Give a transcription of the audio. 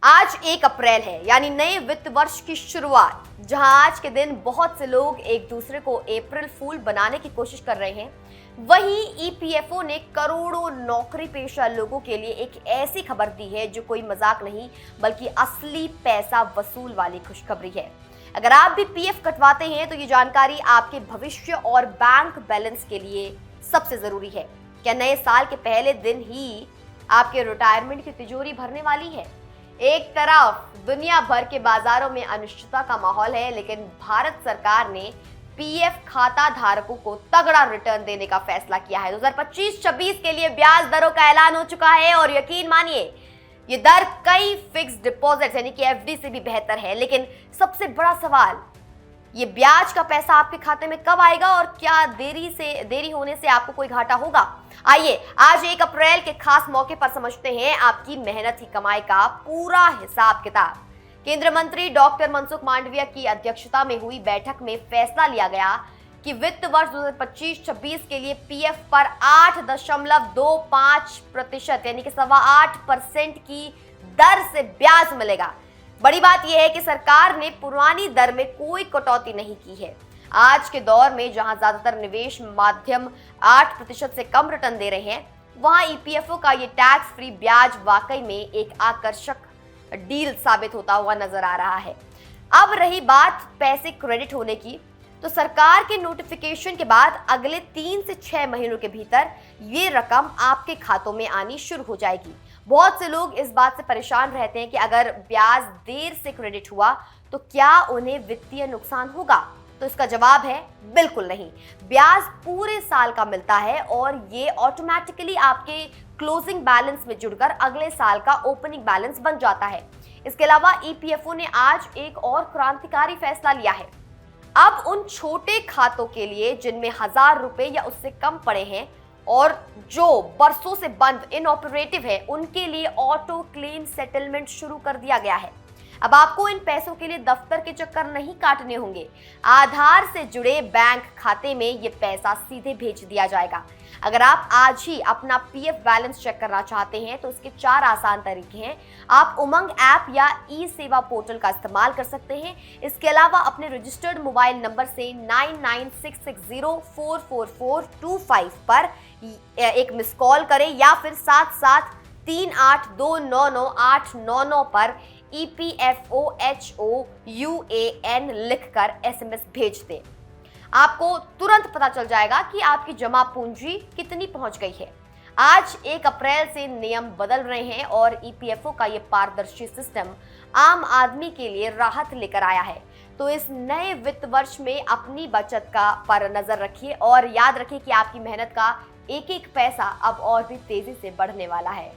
आज 1 अप्रैल है, यानी नए वित्त वर्ष की शुरुआत। जहां आज के दिन बहुत से लोग एक दूसरे को अप्रैल फूल बनाने की कोशिश कर रहे हैं, वहीं ईपीएफओ ने करोड़ों नौकरी पेशा लोगों के लिए एक ऐसी खबर दी है जो कोई मजाक नहीं बल्कि असली पैसा वसूल वाली खुशखबरी है। अगर आप भी पीएफ कटवाते हैं तो ये जानकारी आपके भविष्य और बैंक बैलेंस के लिए सबसे जरूरी है। क्या नए साल के पहले दिन ही आपके रिटायरमेंट की तिजोरी भरने वाली है? एक तरफ दुनिया भर के बाजारों में अनिश्चितता का माहौल है, लेकिन भारत सरकार ने पीएफ खाता धारकों को तगड़ा रिटर्न देने का फैसला किया है। 2025-26 के लिए ब्याज दरों का ऐलान हो चुका है और यकीन मानिए ये दर कई फिक्स डिपॉजिट यानी कि एफडी से भी बेहतर है। लेकिन सबसे बड़ा सवाल, ये ब्याज का पैसा आपके खाते में कब आएगा और क्या देरी होने से आपको कोई घाटा होगा? आइए आज 1 अप्रैल के खास मौके पर समझते हैं आपकी मेहनत की कमाई का पूरा हिसाब किताब। केंद्रीय मंत्री डॉक्टर मनसुख मांडविया की अध्यक्षता में हुई बैठक में फैसला लिया गया कि वित्त वर्ष 2025-26 के लिए पीएफ पर 8.25% यानी कि 8.25% की दर से ब्याज मिलेगा। बड़ी बात यह है कि सरकार ने पुरानी दर में कोई कटौती नहीं की है। आज के दौर में जहां ज्यादातर निवेश माध्यम 8% से कम रिटर्न दे रहे हैं, वहां ईपीएफओ का ये टैक्स फ्री ब्याज वाकई में एक आकर्षक डील साबित होता हुआ नजर आ रहा है। अब रही बात पैसे क्रेडिट होने की, तो सरकार के नोटिफिकेशन के बाद अगले 3 से 6 महीनों के भीतर ये रकम आपके खातों में आनी शुरू हो जाएगी। बहुत से लोग इस बात से परेशान रहते हैं कि अगर ब्याज देर से क्रेडिट हुआ तो क्या उन्हें वित्तीय नुकसान होगा? तो इसका जवाब है बिल्कुल नहीं। ब्याज पूरे साल का मिलता है और ये ऑटोमेटिकली आपके क्लोजिंग बैलेंस में जुड़कर अगले साल का ओपनिंग बैलेंस बन जाता है। इसके अलावा ईपीएफओ ने आज एक और क्रांतिकारी फैसला लिया है। अब उन छोटे खातों के लिए जिनमें 1000 रुपए या उससे कम पड़े हैं और जो बरसों से बंद इनऑपरेटिव है, उनके लिए ऑटो क्लेम सेटलमेंट शुरू कर दिया गया है। अब आपको इन पैसों के लिए दफ्तर के चक्कर नहीं काटने होंगे। आधार से जुड़े बैंक खाते में ये पैसा सीधे भेज दिया जाएगा। अगर आप आज ही अपना पीएफ बैलेंस चेक करना चाहते हैं तो इसके 4 आसान तरीके हैं। आप उमंग ऐप या ई सेवा पोर्टल का इस्तेमाल कर सकते हैं। इसके अलावा अपने रजिस्टर्ड मोबाइल नंबर से 9966044425 पर एक मिस कॉल करें या फिर 7738299899 पर EPFOHOUAN लिखकर एसएमएस भेज दें। आपको तुरंत पता चल जाएगा कि आपकी जमा पूंजी कितनी पहुंच गई है। आज 1 अप्रैल से नियम बदल रहे हैं और ईपीएफओ का ये पारदर्शी सिस्टम आम आदमी के लिए राहत लेकर आया है। तो इस नए वित्त वर्ष में अपनी बचत पर नजर रखिए और याद रखिए कि आपकी मेहनत का एक एक पैसा अब और भी तेजी से बढ़ने वाला है।